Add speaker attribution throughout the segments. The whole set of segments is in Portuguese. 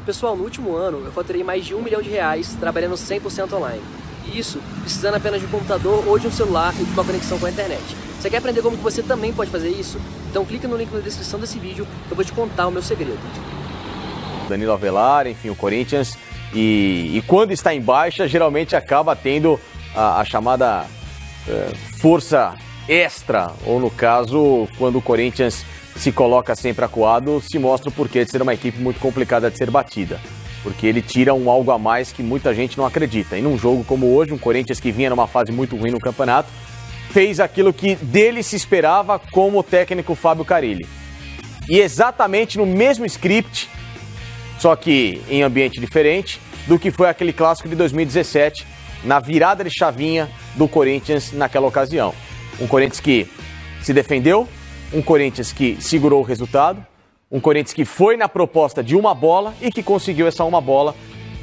Speaker 1: Pessoal, no último ano eu faturei mais de R$1 milhão trabalhando 100% online. E isso precisando apenas de um computador ou de um celular e de uma conexão com a internet. Você quer aprender como que você também pode fazer isso? Então clica no link na descrição desse vídeo que eu vou te contar o meu segredo.
Speaker 2: Danilo Avelar, enfim, o Corinthians, e quando está em baixa, geralmente acaba tendo a chamada força extra, ou no caso, quando o Corinthians se coloca sempre acuado, se mostra o porquê de ser uma equipe muito complicada de ser batida. Porque ele tira um algo a mais que muita gente não acredita. E num jogo como hoje, um Corinthians que vinha numa fase muito ruim no campeonato, fez aquilo que dele se esperava como técnico Fábio Carille. E exatamente no mesmo script, só que em ambiente diferente, do que foi aquele clássico de 2017, na virada de chavinha do Corinthians naquela ocasião. Um Corinthians que se defendeu, um Corinthians que segurou o resultado, um Corinthians que foi na proposta de uma bola e que conseguiu essa uma bola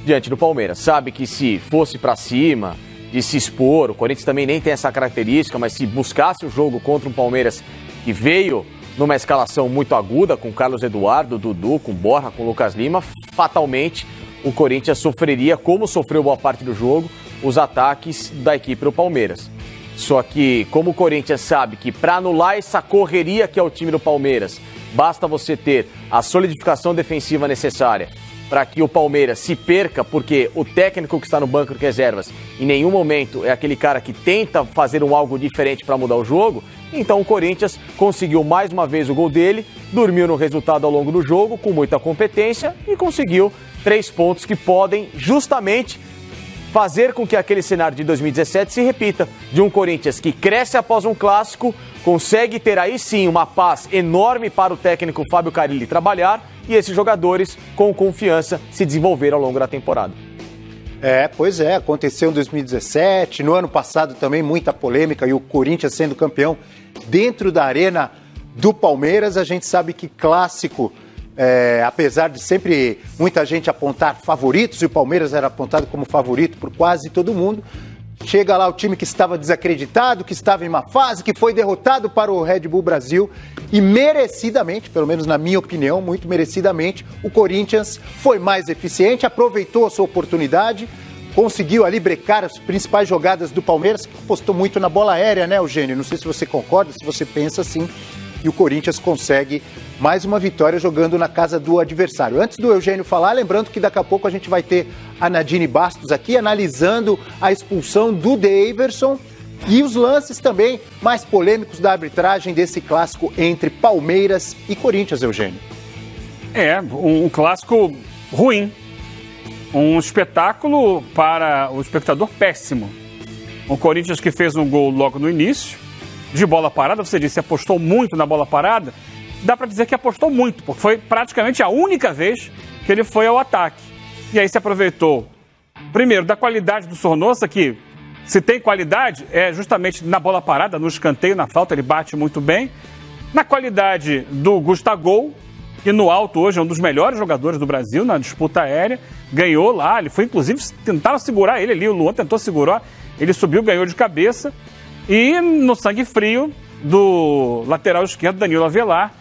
Speaker 2: diante do Palmeiras. Sabe que se fosse para cima, de se expor, o Corinthians também nem tem essa característica, mas se buscasse o jogo contra um Palmeiras que veio numa escalação muito aguda, com Carlos Eduardo, Dudu, com Borja, com Lucas Lima, fatalmente o Corinthians sofreria, como sofreu boa parte do jogo, os ataques da equipe do Palmeiras. Só que, como o Corinthians sabe que para anular essa correria que é o time do Palmeiras, basta você ter a solidificação defensiva necessária para que o Palmeiras se perca, porque o técnico que está no banco de reservas em nenhum momento é aquele cara que tenta fazer algo diferente para mudar o jogo, então o Corinthians conseguiu mais uma vez o gol dele, dormiu no resultado ao longo do jogo com muita competência e conseguiu 3 pontos que podem justamente fazer com que aquele cenário de 2017 se repita, de um Corinthians que cresce após um clássico, consegue ter aí sim uma paz enorme para o técnico Fábio Carille trabalhar e esses jogadores com confiança se desenvolver ao longo da temporada.
Speaker 3: Pois é, aconteceu em 2017, no ano passado também muita polêmica e o Corinthians sendo campeão dentro da arena do Palmeiras. A gente sabe que clássico, apesar de sempre muita gente apontar favoritos, e o Palmeiras era apontado como favorito por quase todo mundo, chega lá o time que estava desacreditado, que estava em má fase, que foi derrotado para o Red Bull Brasil e merecidamente, pelo menos na minha opinião, muito merecidamente, o Corinthians foi mais eficiente, aproveitou a sua oportunidade, conseguiu ali brecar as principais jogadas do Palmeiras, que apostou muito na bola aérea, né, Eugênio? Não sei se você concorda, se você pensa assim, e o Corinthians consegue mais uma vitória jogando na casa do adversário. Antes do Eugênio falar, lembrando que daqui a pouco a gente vai ter a Nadine Bastos aqui analisando a expulsão do Daverson e os lances também mais polêmicos da arbitragem desse clássico entre Palmeiras e Corinthians, Eugênio.
Speaker 4: Um clássico ruim, um espetáculo para o espectador péssimo. O Corinthians que fez um gol logo no início, de bola parada, você disse, apostou muito na bola parada, dá para dizer que apostou muito, porque foi praticamente a única vez que ele foi ao ataque. E aí se aproveitou, primeiro, da qualidade do Sornosa, que se tem qualidade, é justamente na bola parada, no escanteio, na falta, ele bate muito bem. Na qualidade do Gustavo, que no alto hoje é um dos melhores jogadores do Brasil na disputa aérea, ganhou lá, ele foi inclusive, tentaram segurar ele ali, o Luan tentou segurar, ele subiu, ganhou de cabeça. E no sangue frio do lateral esquerdo, Danilo Avelar,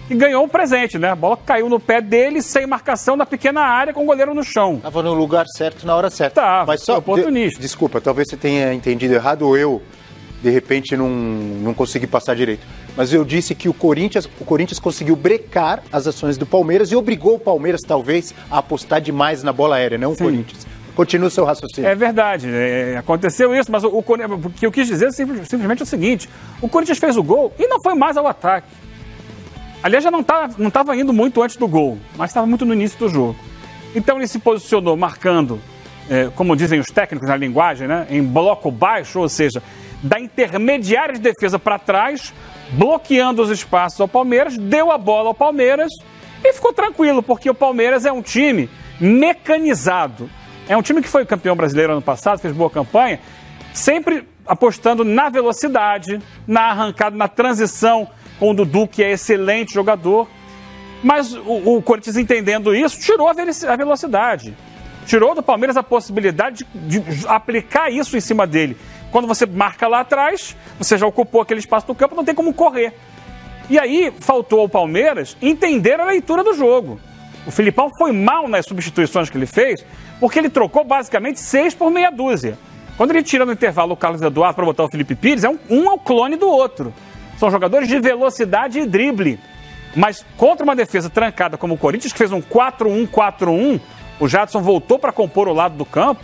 Speaker 4: que ganhou um presente, né? A bola caiu no pé dele, sem marcação, na pequena área, com o goleiro no chão.
Speaker 3: Estava no lugar certo, na hora certa.
Speaker 4: Tá,
Speaker 3: mas só
Speaker 4: oportunista.
Speaker 3: Desculpa, talvez você tenha entendido errado, ou eu, de repente, não consegui passar direito. Mas eu disse que o Corinthians conseguiu brecar as ações do Palmeiras e obrigou o Palmeiras, talvez, a apostar demais na bola aérea, não o Corinthians. Continua o seu raciocínio.
Speaker 4: É verdade, aconteceu isso, mas o que eu quis dizer simplesmente é o seguinte: o Corinthians fez o gol e não foi mais ao ataque. Aliás, já não estava indo muito antes do gol, mas estava muito no início do jogo. Então ele se posicionou marcando, como dizem os técnicos na linguagem, né, em bloco baixo, ou seja, da intermediária de defesa para trás, bloqueando os espaços ao Palmeiras, deu a bola ao Palmeiras e ficou tranquilo, porque o Palmeiras é um time mecanizado. É um time que foi campeão brasileiro ano passado, fez boa campanha, sempre apostando na velocidade, na arrancada, na transição com o Dudu, que é excelente jogador. Mas o Corinthians, entendendo isso, tirou a velocidade. Tirou do Palmeiras a possibilidade de aplicar isso em cima dele. Quando você marca lá atrás, você já ocupou aquele espaço do campo, não tem como correr. E aí faltou ao Palmeiras entender a leitura do jogo. O Filipão foi mal nas substituições que ele fez, porque ele trocou basicamente 6 por meia dúzia. Quando ele tira no intervalo o Carlos Eduardo para botar o Felipe Pires, um é o clone do outro. São jogadores de velocidade e drible. Mas contra uma defesa trancada como o Corinthians, que fez um 4-1-4-1, o Jadson voltou para compor o lado do campo,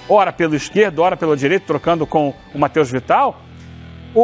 Speaker 4: ora pelo esquerdo, ora pelo direito, trocando com o Matheus Vital.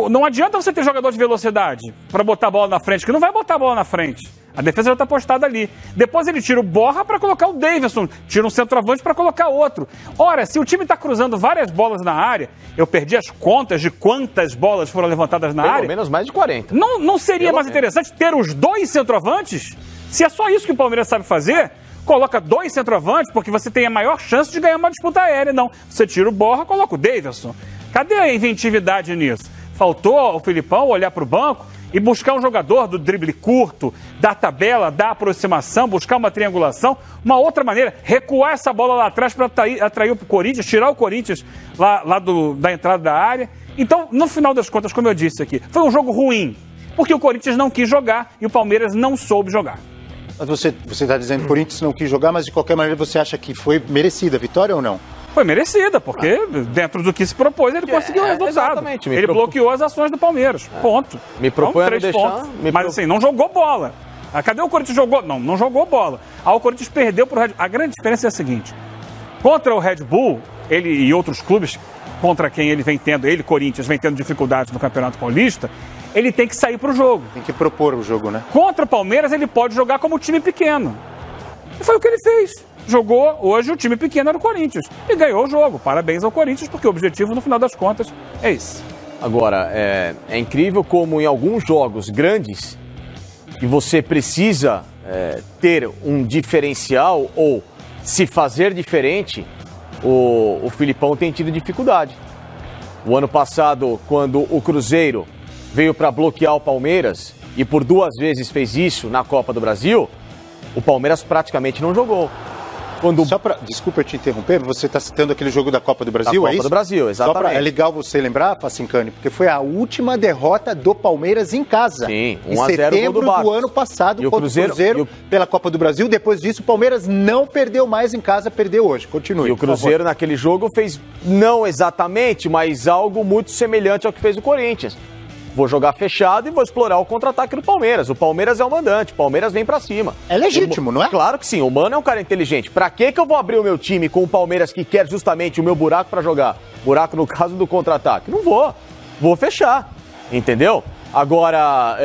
Speaker 4: Não adianta você ter jogador de velocidade para botar a bola na frente, que não vai botar a bola na frente. A defesa já está postada ali. Depois ele tira o Borja para colocar o Davidson, tira um centroavante para colocar outro. Ora, se o time está cruzando várias bolas na área, eu perdi as contas de quantas bolas foram levantadas na área.
Speaker 2: Pelo menos mais de 40.
Speaker 4: Não seria mais interessante ter os 2 centroavantes? Se é só isso que o Palmeiras sabe fazer, coloca 2 centroavantes, porque você tem a maior chance de ganhar uma disputa aérea. Não, você tira o Borja, coloca o Davidson. Cadê a inventividade nisso? Faltou ao Filipão olhar para o banco e buscar um jogador do drible curto, da tabela, da aproximação, buscar uma triangulação, uma outra maneira, recuar essa bola lá atrás para atrair o Corinthians, tirar o Corinthians lá da entrada da área. Então, no final das contas, como eu disse aqui, foi um jogo ruim, porque o Corinthians não quis jogar e o Palmeiras não soube jogar.
Speaker 3: Mas você está dizendo que o Corinthians não quis jogar, mas de qualquer maneira você acha que foi merecida a vitória ou não?
Speaker 4: Foi merecida, porque dentro do que se propôs, ele conseguiu o resultado.
Speaker 2: Exatamente.
Speaker 4: Ele bloqueou as ações do Palmeiras. Ponto.
Speaker 2: Me propõe
Speaker 4: então,
Speaker 2: a não deixar...
Speaker 4: Mas assim, não jogou bola. Cadê o Corinthians jogou? Não jogou bola. O Corinthians perdeu pro Red Bull. A grande diferença é a seguinte. Contra o Red Bull, ele e outros clubes contra quem ele vem tendo, Corinthians, vem tendo dificuldades no Campeonato Paulista, ele tem que sair pro jogo.
Speaker 3: Tem que propor o jogo, né?
Speaker 4: Contra o Palmeiras, ele pode jogar como time pequeno. E foi o que ele fez. Jogou hoje o time pequeno era o Corinthians e ganhou o jogo. Parabéns ao Corinthians, porque o objetivo, no final das contas, é esse.
Speaker 2: Agora, é incrível como em alguns jogos grandes, e você precisa ter um diferencial ou se fazer diferente, o Filipão tem tido dificuldade. O ano passado, quando o Cruzeiro veio para bloquear o Palmeiras, e por 2 vezes fez isso na Copa do Brasil, o Palmeiras praticamente não jogou.
Speaker 3: Desculpa te interromper, você está citando aquele jogo da Copa do Brasil, é isso?
Speaker 2: Copa do Brasil, exatamente.
Speaker 3: É legal você lembrar, Facincani, porque foi a última derrota do Palmeiras em casa.
Speaker 2: Sim, 1-0
Speaker 3: em setembro do ano passado, contra o Cruzeiro pela Copa do Brasil. Depois disso, o Palmeiras não perdeu mais em casa, perdeu hoje. Continue.
Speaker 2: E o Cruzeiro naquele jogo fez, não exatamente, mas algo muito semelhante ao que fez o Corinthians. Vou jogar fechado e vou explorar o contra-ataque do Palmeiras. O Palmeiras é o mandante, o Palmeiras vem pra cima.
Speaker 3: É legítimo, não é?
Speaker 2: Claro que sim, o Mano é um cara inteligente. Pra que eu vou abrir o meu time com o Palmeiras que quer justamente o meu buraco pra jogar? Buraco no caso do contra-ataque? Não vou. Vou fechar, entendeu? Agora,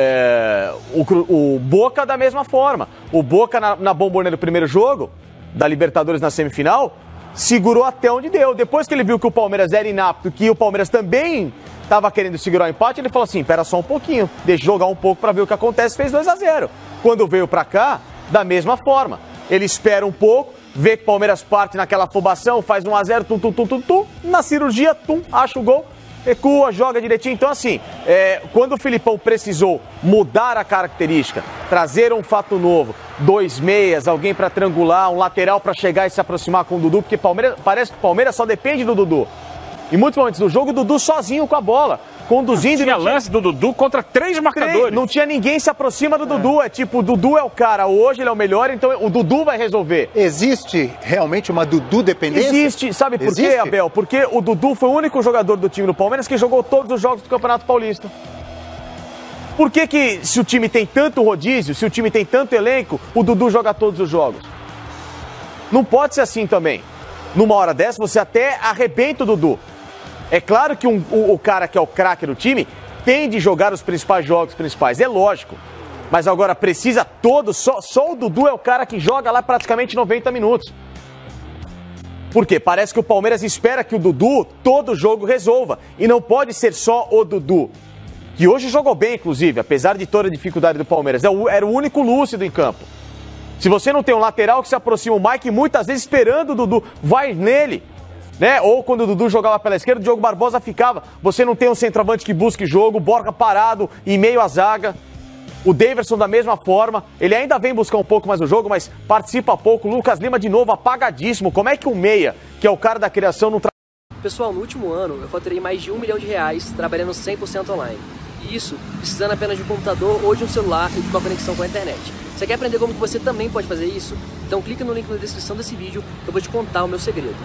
Speaker 2: o Boca da mesma forma. O Boca na Bombonera do primeiro jogo, da Libertadores na semifinal, segurou até onde deu. Depois que ele viu que o Palmeiras era inapto, que o Palmeiras também estava querendo segurar o empate, ele falou assim, pera só um pouquinho, deixa eu jogar um pouco para ver o que acontece, fez 2-0. Quando veio para cá, da mesma forma. Ele espera um pouco, vê que o Palmeiras parte naquela afobação, faz 1-0, na cirurgia, acha o gol, recua, joga direitinho. Então assim, quando o Filipão precisou mudar a característica, trazer um fato novo, 2 meias, alguém para triangular, um lateral para chegar e se aproximar com o Dudu, porque parece que o Palmeiras só depende do Dudu. Em muitos momentos do jogo, o Dudu sozinho com a bola, conduzindo.
Speaker 4: Tinha lance do Dudu contra 3 marcadores.
Speaker 2: Não tinha ninguém se aproxima do Dudu. É tipo, o Dudu é o cara, hoje ele é o melhor, então o Dudu vai resolver.
Speaker 3: Existe realmente uma Dudu dependência?
Speaker 2: Existe, sabe por quê, Abel? Porque o Dudu foi o único jogador do time do Palmeiras que jogou todos os jogos do Campeonato Paulista. Por que se o time tem tanto rodízio, se o time tem tanto elenco, o Dudu joga todos os jogos? Não pode ser assim também. Numa hora dessa, você até arrebenta o Dudu. É claro que o cara que é o craque do time tem de jogar os principais jogos principais, é lógico. Mas agora precisa só o Dudu é o cara que joga lá praticamente 90 minutos. Por quê? Parece que o Palmeiras espera que o Dudu todo jogo resolva. E não pode ser só o Dudu. Que hoje jogou bem, inclusive, apesar de toda a dificuldade do Palmeiras. Era o único lúcido em campo. Se você não tem um lateral que se aproxima o Mike, muitas vezes esperando o Dudu, vai nele. Né? Ou quando o Dudu jogava pela esquerda, o Diogo Barbosa ficava. Você não tem um centroavante que busque jogo, Borja parado em meio à zaga. O Davidson da mesma forma. Ele ainda vem buscar um pouco mais o jogo, mas participa pouco. Lucas Lima de novo apagadíssimo. Como é que o meia, que é o cara da criação, não...
Speaker 1: Pessoal, no último ano eu faturei mais de R$1 milhão trabalhando 100% online. E isso precisando apenas de um computador ou de um celular e de uma conexão com a internet. Você quer aprender como que você também pode fazer isso? Então clica no link na descrição desse vídeo que eu vou te contar o meu segredo.